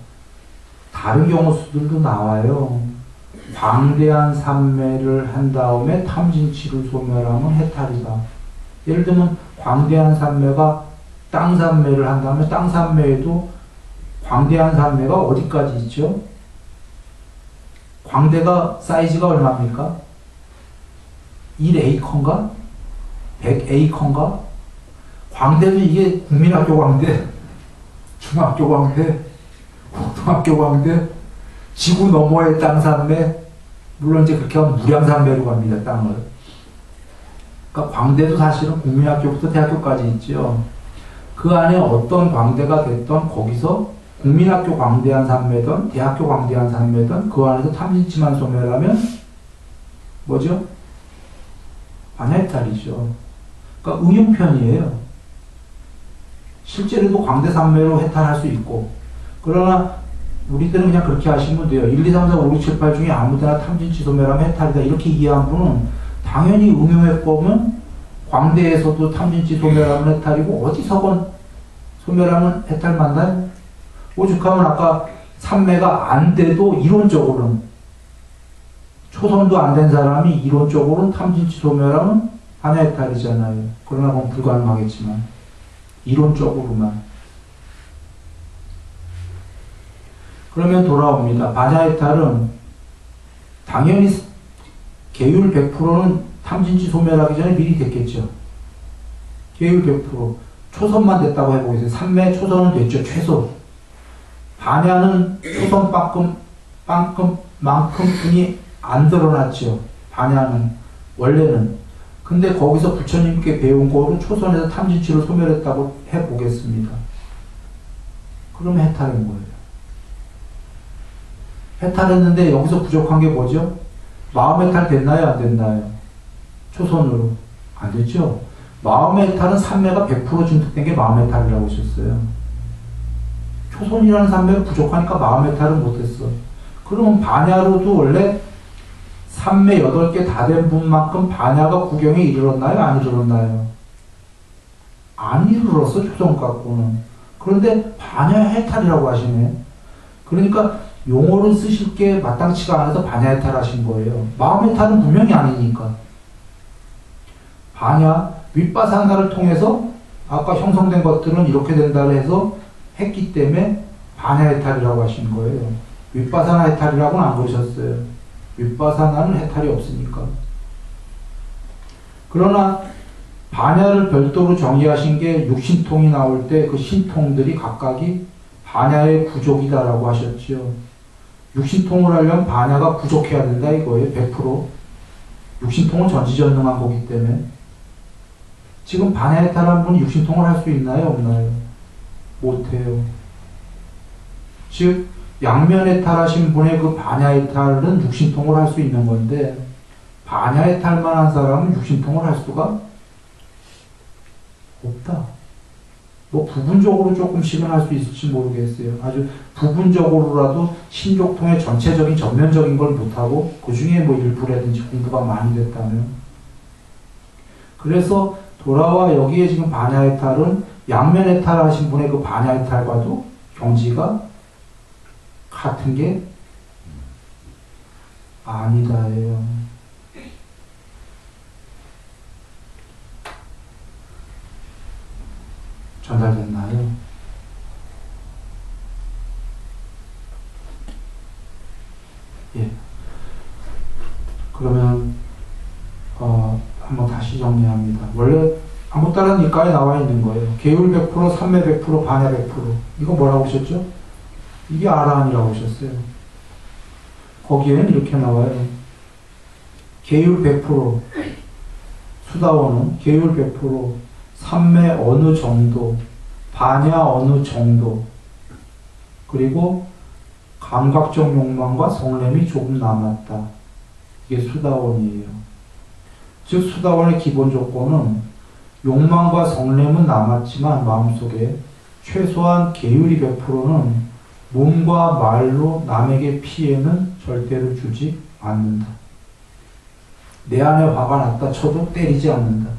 다른 경우 수들도 나와요. 광대한 삼매를 한 다음에 탐진치를 소멸하면 해탈이다. 예를 들면 광대한 삼매가 땅 삼매를 한 다음에 땅 삼매에도 광대한 삼매가 어디까지 있죠? 광대가 사이즈가 얼마입니까? 1에이커인가? 100에이커인가? 광대도 이게 국민학교 광대 중학교 광대, 고등학교 광대, 지구 너머의 땅 산매, 물론 이제 그렇게 하면 무량산매로 갑니다, 땅을. 그러니까 광대도 사실은 국민학교부터 대학교까지 있죠. 그 안에 어떤 광대가 됐던 거기서 국민학교 광대한 산매든 대학교 광대한 산매든 그 안에서 탐진치만 소멸하면 뭐죠? 반야해탈이죠. 그러니까 응용편이에요. 실제로도 광대 산매로 해탈할 수 있고, 그러나 우리들은 그냥 그렇게 하시면 돼요. 1, 2, 3, 4, 5, 6, 7, 8 중에 아무데나 탐진치 소멸하면 해탈이다 이렇게 이해한 분은 당연히 응용해보면 광대에서도 탐진치 소멸하면 해탈이고 어디서건 소멸하면 해탈 맞나요? 오죽하면 아까 산매가 안 돼도 이론적으로는 초선도 안 된 사람이 이론적으로는 탐진치 소멸하면 반야해탈이잖아요. 그러나 그건 불가능하겠지만 이론적으로만. 그러면 돌아옵니다. 반야해탈은 당연히 계율 100%는 탐진치 소멸하기 전에 미리 됐겠죠. 계율 100%. 초선만 됐다고 해보겠어요. 산매 초선은 됐죠. 최소. 반야는 초선만큼뿐이 안 드러났죠. 반야는. 원래는. 근데 거기서 부처님께 배운 거로 초선에서 탐진치를 소멸했다고 해보겠습니다. 그러면 해탈인 거예요. 해탈했는데 여기서 부족한 게 뭐죠? 마음 해탈 됐나요? 안 됐나요? 초선으로. 안 됐죠? 마음 해탈은 산매가 100% 증득된 게 마음 해탈이라고 하셨어요. 초선이라는 산매가 부족하니까 마음 해탈은 못했어. 그러면 반야로도 원래 산매 8개 다 된 분만큼 반야가 구경에 이르렀나요? 안 이르렀나요? 안 이르렀어, 초선 갖고는. 그런데 반야 해탈이라고 하시네. 그러니까 용어를 쓰실 게 마땅치가 않아서 반야 해탈하신 거예요. 마음 해탈은 분명히 아니니까. 반야, 윗바사나를 통해서 아까 형성된 것들은 이렇게 된다 해서 했기 때문에 반야 해탈이라고 하신 거예요. 윗바사나 해탈이라고는 안 그러셨어요. 윗바사나는 해탈이 없으니까. 그러나 반야를 별도로 정의하신 게 육신통이 나올 때 그 신통들이 각각이 반야의 부족이다라고 하셨죠. 육신통을 하려면 반야가 부족해야 된다 이거예요. 100%. 육신통은 전지전능한 거기 때문에. 지금 반야 해탈한 분이 육신통을 할 수 있나요? 없나요? 못해요. 즉 양면 해탈하신 분의 그 반야 해탈은 육신통을 할 수 있는 건데 반야 해탈만 한 사람은 육신통을 할 수가 없다. 뭐 부분적으로 조금씩은 할 수 있을지 모르겠어요. 아주 부분적으로라도 신족통의 전체적인 전면적인 걸 못하고 그 중에 뭐 일부라든지 공부가 많이 됐다면. 그래서 돌아와 여기에 지금 반야 해탈은 양면 해탈하신 분의 그 반야 해탈과도 경지가 같은 게 아니다예요. 전달됐나요? 예. 그러면 한번 다시 정리합니다. 원래 아무 따른 니까에 나와 있는 거예요. 계율 100%, 산매 100%, 반야 100%. 이거 뭐라고 하셨죠? 이게 아라한이라고 하셨어요. 거기에는 이렇게 나와요. 계율 100%, 수다원은 계율 100%, 산매 어느 정도, 반야 어느 정도, 그리고 감각적 욕망과 성냄이 조금 남았다. 이게 수다원이에요. 즉 수다원의 기본 조건은 욕망과 성냄은 남았지만 마음속에 최소한 계율이 100%는 몸과 말로 남에게 피해는 절대로 주지 않는다. 내 안에 화가 났다 쳐도 때리지 않는다.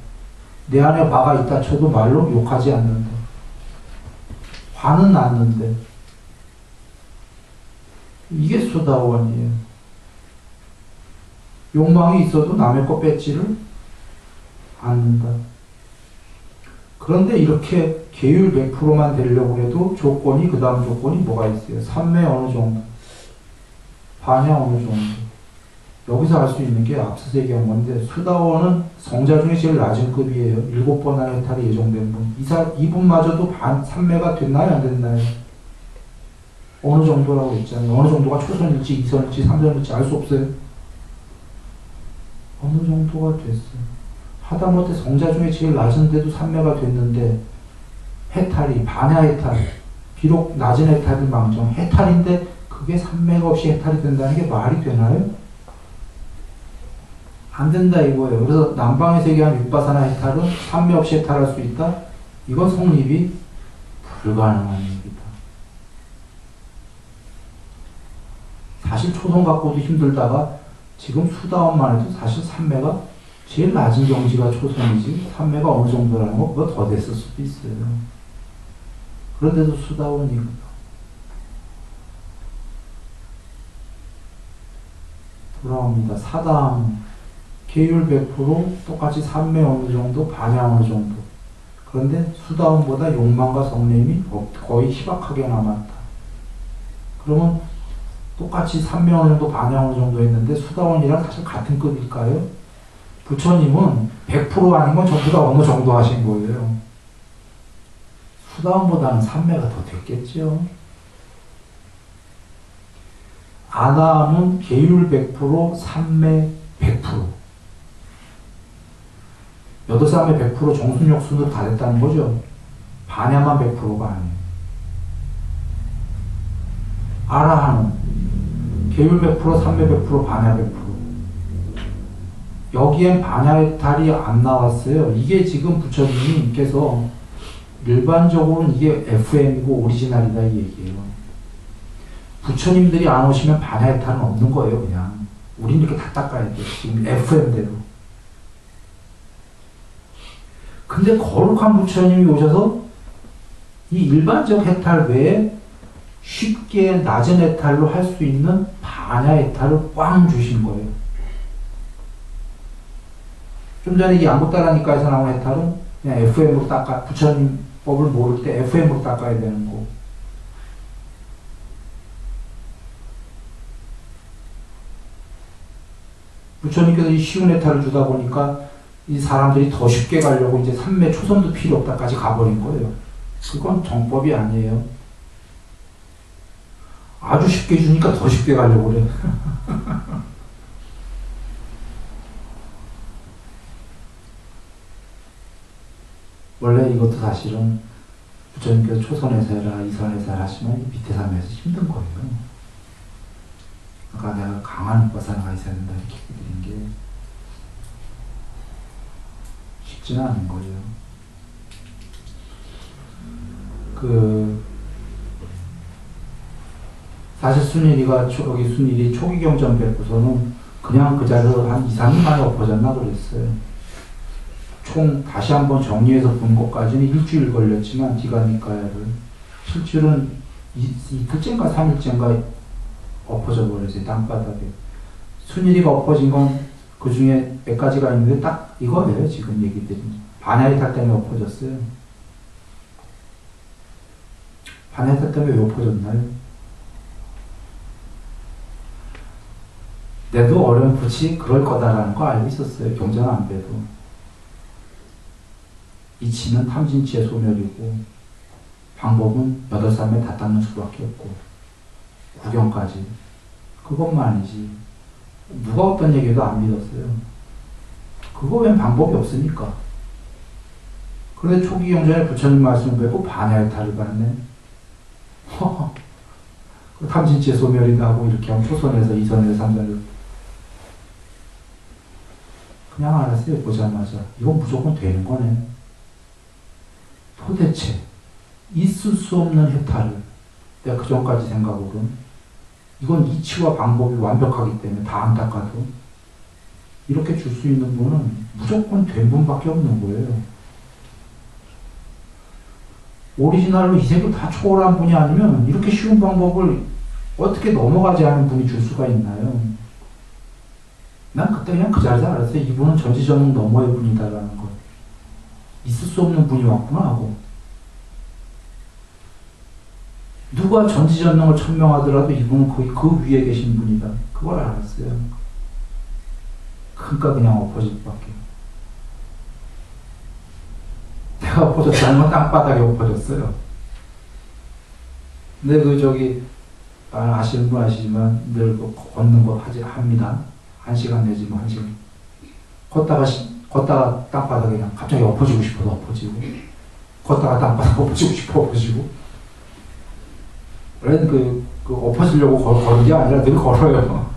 내 안에 화가 있다 쳐도 말로 욕하지 않는다. 화는 났는데 이게 수다원이에요. 욕망이 있어도 남의 거 뺏지를 않는다. 그런데 이렇게 계율 100%만 되려고 해도 조건이, 그 다음 조건이 뭐가 있어요? 산매 어느 정도, 반야 어느 정도. 여기서 알 수 있는 게 앞서서 얘기한 건데, 수다원은 성자 중에 제일 낮은 급이에요. 7번 안에 해탈이 예정된 분. 이분마저도 산매가 됐나요? 안 됐나요? 어느 정도라고 했잖아요. 어느 정도가 초선일지, 이선일지, 삼선일지 알 수 없어요. 어느 정도가 됐어요. 하다못해 성자 중에 제일 낮은데도 산매가 됐는데, 해탈이, 반야 해탈, 비록 낮은 해탈이 망정, 해탈인데 그게 산매가 없이 해탈이 된다는 게 말이 되나요? 안 된다 이거예요. 그래서 남방에서 얘기한 육바사나 해탈은 산매 없이 해탈할 수 있다? 이건 성립이 불가능한 얘기다. 사실 초선 갖고도 힘들다가 지금 수다원만 해도 사실 산매가 제일 낮은 경지가 초선이지 산매가 어느 정도라는 거 그거 더 됐을 수도 있어요. 그런데도 수다원이거든. 돌아옵니다. 사당 계율 100% 똑같이 산매 어느 정도, 반야 어느 정도. 그런데 수다원보다 욕망과 성냄이 거의 희박하게 남았다. 그러면 똑같이 산매 어느 정도, 반야 어느 정도 했는데 수다원이랑 사실 같은 급일까요? 부처님은 100% 아닌 건 전부 다 어느 정도 하신 거예요. 수다원보다는 산매가 더 됐겠죠. 아나함은 계율 100%, 산매 100%. 여덟산매 100% 정순역순으로 다 됐다는 거죠. 반야만 100%가 아니에요. 아라한은 계율 100%, 산매 100%, 반야 100%. 여기엔 반야해탈이 안 나왔어요. 이게 지금 부처님께서 일반적으로는 이게 FM이고 오리지널이다 이 얘기예요. 부처님들이 안 오시면 반야해탈은 없는 거예요. 그냥 우린 이렇게 다 닦아야 돼. 지금 FM대로. 근데 거룩한 부처님이 오셔서 이 일반적 해탈 외에 쉽게 낮은 해탈로 할 수 있는 반야 해탈을 꽝 주신 거예요. 좀 전에 이 양보따라니까에서 나온 해탈은 그냥 FM으로 닦아, 부처님 법을 모를 때 FM으로 닦아야 되는 거. 부처님께서 이 쉬운 해탈을 주다 보니까 이 사람들이 더 쉽게 가려고 이제 삼매 초선도 필요 없다까지 가버린 거예요. 그건 정법이 아니에요. 아주 쉽게 주니까 더 쉽게 가려고 그래. 원래 이것도 사실은 부처님께서 초선에서 해라, 이선에서 해라 하시면 밑에 삼매에서 힘든 거예요. 아까 내가 강한 우파사나가 있어야 된다 이렇게 드린 게 쉽지는 않은 거예요. 사실 순일이가 여기 순일이 초기 경전 뵙고서는 그냥 그 자리로 한 2, 3일 만에 엎어졌나 그랬어요. 총 다시 한번 정리해서 본 것까지는 일주일 걸렸지만 디가니까야를 실질은 이틀째인가 3일째인가 엎어져 버렸어요. 땅바닥에. 순일이가 엎어진 건 그 중에 몇 가지가 있는데 딱 이거예요. 지금 얘기들이. 반야해탈 때문에 엎어졌어요. 반야해탈 때문에 왜 엎어졌나요? 내도 어렴풋이 그럴 거다라는 거 알고 있었어요. 경전 안 돼도. 이치는 탐진치의 소멸이고 방법은 8삶에 다 닦는 수밖에 없고 구경까지. 그것만 아니지. 누가 어떤 얘기도 안 믿었어요. 그거 웬 방법이 없으니까. 그런데 초기 경전에 부처님 말씀을 뵙고 반야해탈을 받네. 탐진치의 소멸이다 하고 이렇게 하면 초선에서 이선에서 삼선에서 그냥 알았어요. 보자마자. 이건 무조건 되는 거네. 도대체 있을 수 없는 해탈을 내가 그 전까지 생각으로는 이건 이치와 방법이 완벽하기 때문에 다 안 닦아도 이렇게 줄 수 있는 분은 무조건 된 분밖에 없는 거예요. 오리지널로 이 세계를 다 초월한 분이 아니면 이렇게 쉬운 방법을 어떻게 넘어가지 않은 분이 줄 수가 있나요? 난 그때 그냥 그 자리에서 알았어요. 이분은 전지전능 너머의 분이다라는 것. 있을 수 없는 분이 왔구나 하고. 누가 전지전능을 천명하더라도 이분은 거의 그 위에 계신 분이다. 그걸 알았어요. 그러니까 그냥 엎어질 수밖에. 내가 엎어졌다는 건 땅바닥에 엎어졌어요. 근데 아시는 분 아시지만 늘 걷는 거 합니다. 1시간 내지 뭐 1시간. 걷다가 땅바닥에 그냥 갑자기 엎어지고 싶어서 엎어지고, 걷다가 땅바닥에 엎어지고 싶어 엎어지고. 원래는 엎어지려고 걸은 게 아니라 늘 걸어요.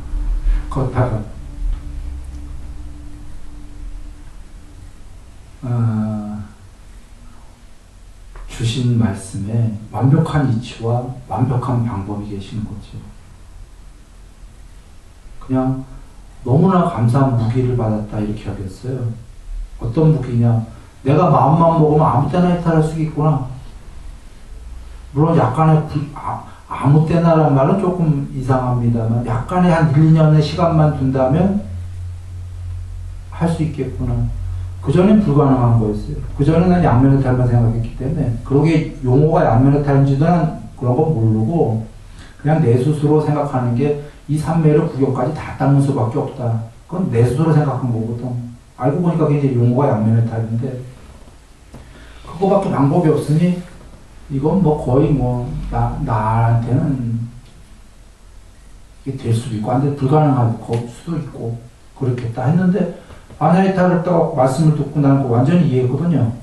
걷다가. 주신 말씀에 완벽한 이치와 완벽한 방법이 계시는 거죠. 그냥 너무나 감사한 무기를 받았다 이렇게 하겠어요. 어떤 무기냐? 내가 마음만 먹으면 아무 때나 해탈할 수 있구나. 물론 약간의 아무 때나라는 말은 조금 이상합니다만 약간의 한 1, 2년의 시간만 둔다면 할 수 있겠구나. 그전엔 불가능한 거였어요. 그전에는 난 양면해탈만 생각했기 때문에 그러게 용어가 양면해탈인지도 난 그런 건 모르고 그냥 내 스스로 생각하는 게 이 삼매를 구경까지 다 닦는 수밖에 없다. 그건 내 스스로 생각한 거거든. 알고 보니까 그게 이제 용어가 양면해탈인데 그거밖에 방법이 없으니 이건 뭐 거의 나한테는 이게 될 수도 있고 안 돼 불가능할 수도 있고 그렇겠다 했는데 아나이타를 딱 말씀을 듣고 나는 완전히 이해했거든요.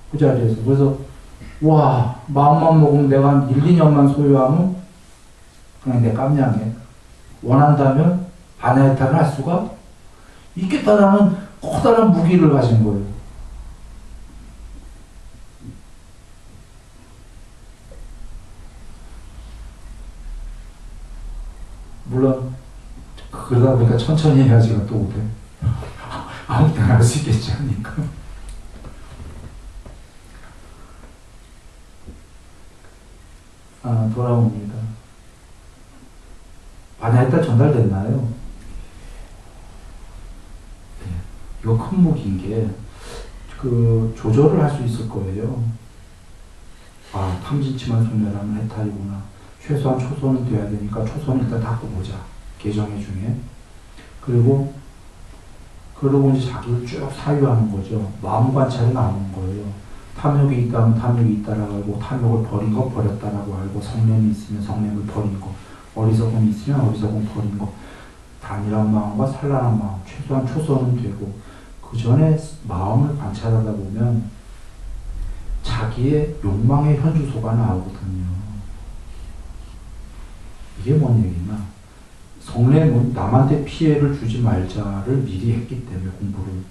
그 자리에서. 그래서 와 마음만 먹으면 내가 한 1, 2년만 소유하면 그냥 내 깜냥해. 원한다면 아나이타를 할 수가 있겠다라는 커다란 무기를 가진 거예요. 물론 그러다 보니까 천천히 해야지가 또 오대. 아무 때나 할 수 있겠지 하니까. 돌아옵니다. 반야에다 전달됐나요? 네. 이거 큰 무기인 게 조절을 할 수 있을 거예요. 탐진치만 소멸하면 해탈이구나. 최소한 초선은 돼야 되니까 초선을 일단 닦고 보자. 계정의 중에. 그리고 그러고 이제 자기를 쭉 사유하는 거죠. 마음 관찰이 나오는 거예요. 탐욕이 있다면 탐욕이 있다라고 알고 탐욕을 버린 거 버렸다라고 알고 성냄이 있으면 성냄을 버린 거 어리석음이 있으면 어리석음 버린 거 단일한 마음과 산란한 마음 최소한 초선은 되고 그 전에 마음을 관찰하다 보면 자기의 욕망의 현주소가 나오거든요. 이게 뭔 얘기냐? 성냄은 남한테 피해를 주지 말자를 미리 했기 때문에 공부를.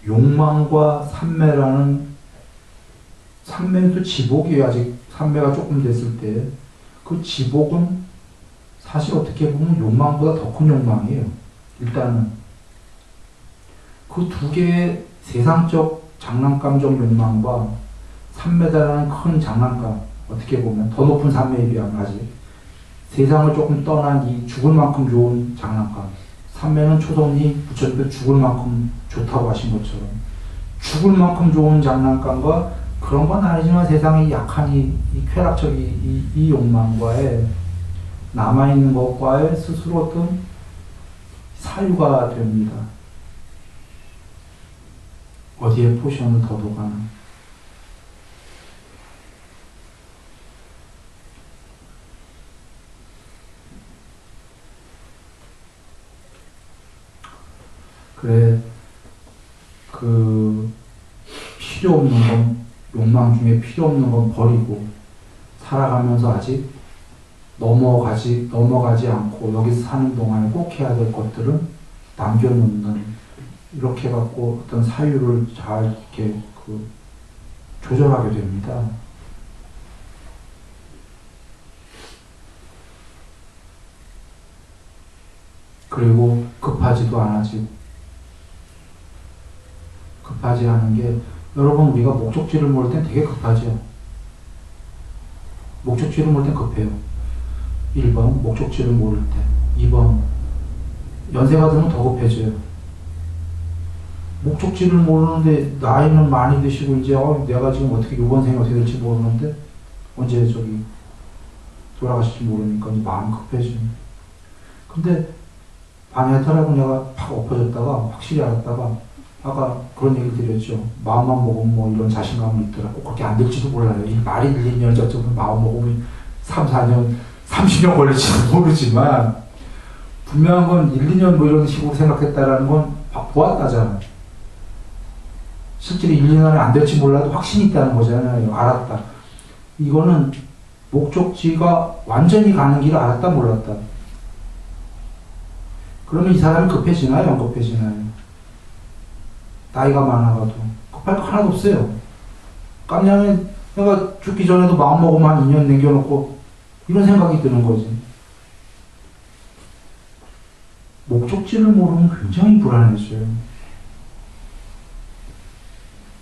욕망과 삼매라는 삼매는 또 지복이 아직 삼매가 조금 됐을 때 그 지복은 사실 어떻게 보면 욕망보다 더 큰 욕망이에요. 일단은 그 두 개의 세상적 장난감적 욕망과 삼매다라는 큰 장난감 어떻게 보면 더 높은 삼매에 비하면 아직 세상을 조금 떠난 이 죽을 만큼 좋은 장난감. 삼매는 초성이 부처님께서 죽을 만큼 좋다고 하신 것처럼 죽을 만큼 좋은 장난감과 그런 건 아니지만 세상에 약한 이 쾌락적 이 욕망과의 남아있는 것과의 스스로 어떤 사유가 됩니다. 어디에 포션을 더더가나. 그래, 필요 없는 건, 욕망 중에 필요 없는 건 버리고, 살아가면서 아직 넘어가지 않고, 여기서 사는 동안에 꼭 해야 될 것들은 남겨놓는, 이렇게 갖고 어떤 사유를 잘 이렇게 조절하게 됩니다. 그리고 급하지도 않아지고, 급하지 않은 게 여러분 우리가 목적지를 모를 땐 되게 급하죠. 목적지를 모를 땐 급해요. 1번 목적지를 모를 때 2번 연세가 들면 더 급해져요. 목적지를 모르는데 나이는 많이 드시고 이제 내가 지금 어떻게 이번 생에 어떻게 될지 모르는데 언제 돌아가실지 모르니까 이제 마음 급해지죠. 근데 반야타라고 내가 팍 엎어졌다가 확실히 알았다가 아까 그런 얘기 드렸죠. 마음만 먹으면 뭐 이런 자신감이 있더라. 꼭 그렇게 안 될지도 몰라요. 이 말이 1, 2년 저쪽은 마음 먹으면 3, 4년, 30년 걸릴지도 모르지만 분명한 건 1, 2년 뭐 이런 식으로 생각했다라는 건 보았다잖아요. 실제로 1, 2년 안에 안 될지 몰라도 확신이 있다는 거잖아요. 알았다. 이거는 목적지가 완전히 가는 길을 알았다 몰랐다. 그러면 이 사람이 급해지나요? 안 급해지나요? 나이가 많아가도 급할 거 하나도 없어요. 깜냥에 내가 죽기 전에도 마음 먹으면 한 2년 남겨놓고 이런 생각이 드는 거지. 목적지를 모르면 굉장히 불안해져요.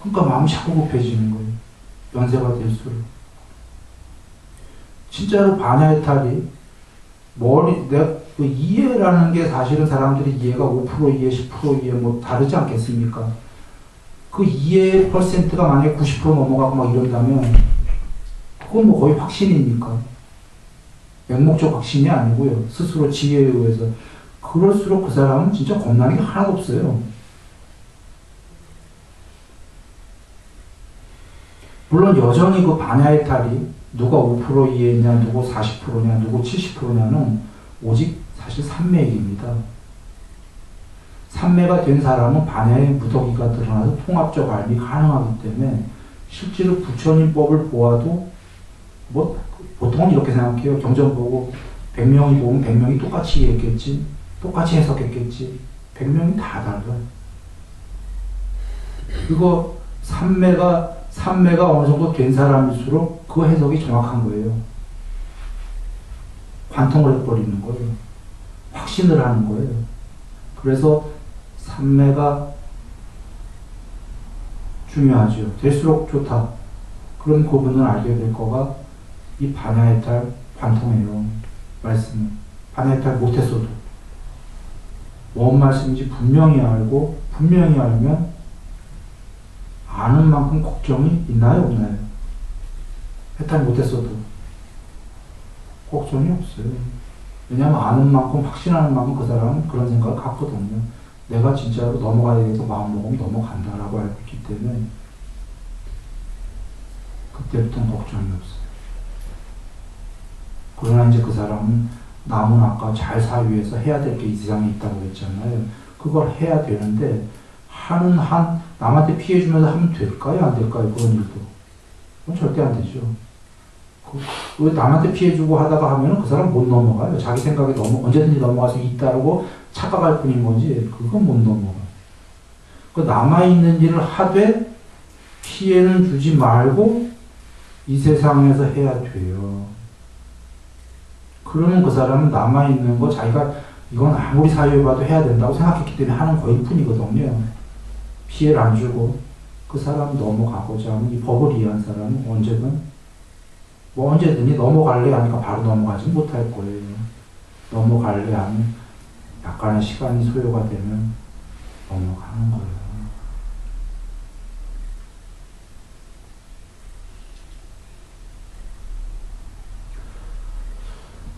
그러니까 마음이 자꾸 급해지는 거예요. 연세가 될수록. 진짜로 반야의 탈이 그 이해라는 게 사실은 사람들이 이해가 5% 이해, 10% 이해 뭐 다르지 않겠습니까? 그 이해 퍼센트가 만약에 90% 넘어가고 막 이런다면 그건 뭐 거의 확신이니까. 맹목적 확신이 아니고요. 스스로 지혜에 의해서. 그럴수록 그 사람은 진짜 겁나는 게 하나도 없어요. 물론 여전히 그 반야의 탈이 누가 5% 이해냐, 누구 40%냐, 누구 70%냐는 오직 사실 산매입니다. 산매가 된 사람은 반야의 무더기가 드러나서 통합적 알미 가능하기 때문에 실제로 부처님법을 보아도 뭐 보통은 이렇게 생각해요. 경전 보고 100명이 보면 100명이 똑같이 이해했겠지, 똑같이 해석했겠지. 100명이 다 달라요. 그리고 산매가 어느 정도 된 사람일수록 그 해석이 정확한 거예요. 관통을 해버리는 거예요. 확신을 하는 거예요. 그래서 산매가 중요하죠. 될수록 좋다. 그럼 그분은 알게 될 거가 이 반야의 탈 관통해요. 말씀은. 반야의 탈 못했어도. 뭔 말씀인지 분명히 알고, 분명히 알면 아는 만큼 걱정이 있나요? 없나요? 해탈 못했어도 걱정이 없어요. 왜냐하면 아는 만큼, 확신하는 만큼 그 사람은 그런 생각을 갖거든요. 내가 진짜로 넘어가야 되겠다 마음먹으면 넘어간다라고 알고 있기 때문에 그때부터는 걱정이 없어요. 그러나 이제 그 사람은 남은 아까 잘 살기 위해서 해야 될 게 이 세상에 있다고 했잖아요. 그걸 해야 되는데 하는 한 남한테 피해 주면서 하면 될까요? 안 될까요? 그런 일도. 그건 절대 안 되죠. 왜 남한테 피해 주고 하다가 하면은 그 사람 못 넘어가요. 자기 생각에 언제든지 넘어갈 수 있다고 착각할 뿐인 거지. 그건 못 넘어가요. 그 남아있는 일을 하되 피해는 주지 말고 이 세상에서 해야 돼요. 그러면 그 사람은 남아있는 거 자기가 이건 아무리 사유에 봐도 해야 된다고 생각했기 때문에 하는 거일 뿐이거든요. 피해를 안 주고 그 사람 넘어가고자 하면 이 법을 이해한 사람은 언제든지 넘어갈래 하니까 바로 넘어가지 못할 거예요. 넘어갈래 하면 약간의 시간이 소요가 되면 넘어가는 거예요.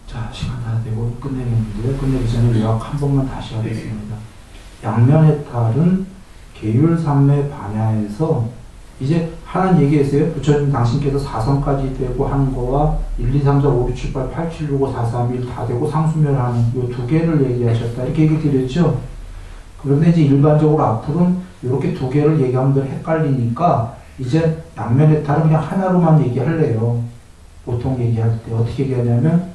자, 시간 다 되고 끝내겠는데요. 끝내기 전에 요약 한 번만 다시 하겠습니다. 양면해탈은 계율삼매 반야에서 이제 하나는 얘기했어요. 부처님 당신께서 사성까지 되고 하는 거와 1, 2, 3, 4, 5, 6, 7, 8, 8, 7, 6, 5, 4, 3, 1 다 되고 상수멸하는 요 두 개를 얘기하셨다. 이렇게 얘기 드렸죠. 그런데 이제 일반적으로 앞으로는 이렇게 두 개를 얘기하면 늘 헷갈리니까 이제 양면해탈은 그냥 하나로만 얘기할래요. 보통 얘기할 때 어떻게 얘기하냐면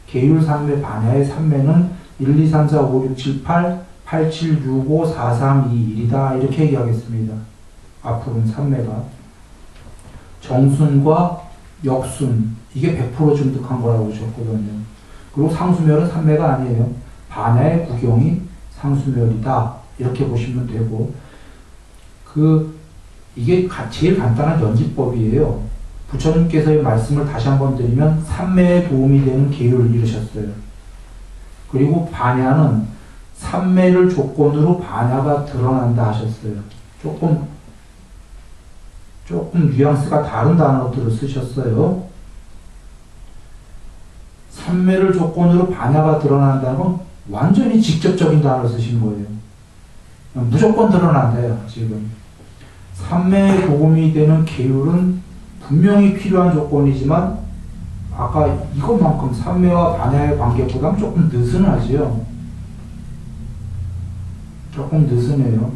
계율삼매 반야의 삼매는 1, 2, 3, 4, 5, 6, 7, 8, 8, 7, 6, 5, 4, 3, 2, 1이다. 이렇게 얘기하겠습니다. 앞으로는 삼매가. 정순과 역순, 이게 100% 중득한 거라고 보셨거든요. 그리고 상수멸은 삼매가 아니에요. 반야의 구경이 상수멸이다. 이렇게 보시면 되고, 이게 제일 간단한 연지법이에요. 부처님께서의 말씀을 다시 한번 드리면 삼매에 도움이 되는 계율을 이루셨어요. 그리고 반야는 삼매를 조건으로 반야가 드러난다 하셨어요. 조금 뉘앙스가 다른 단어들을 쓰셨어요. 삼매를 조건으로 반야가 드러난다는 건 완전히 직접적인 단어를 쓰신 거예요. 무조건 드러난대요, 지금. 삼매의 복음이 되는 계율은 분명히 필요한 조건이지만, 아까 이것만큼 삼매와 반야의 관계보다는 조금 느슨하지요. 조금 느슨해요.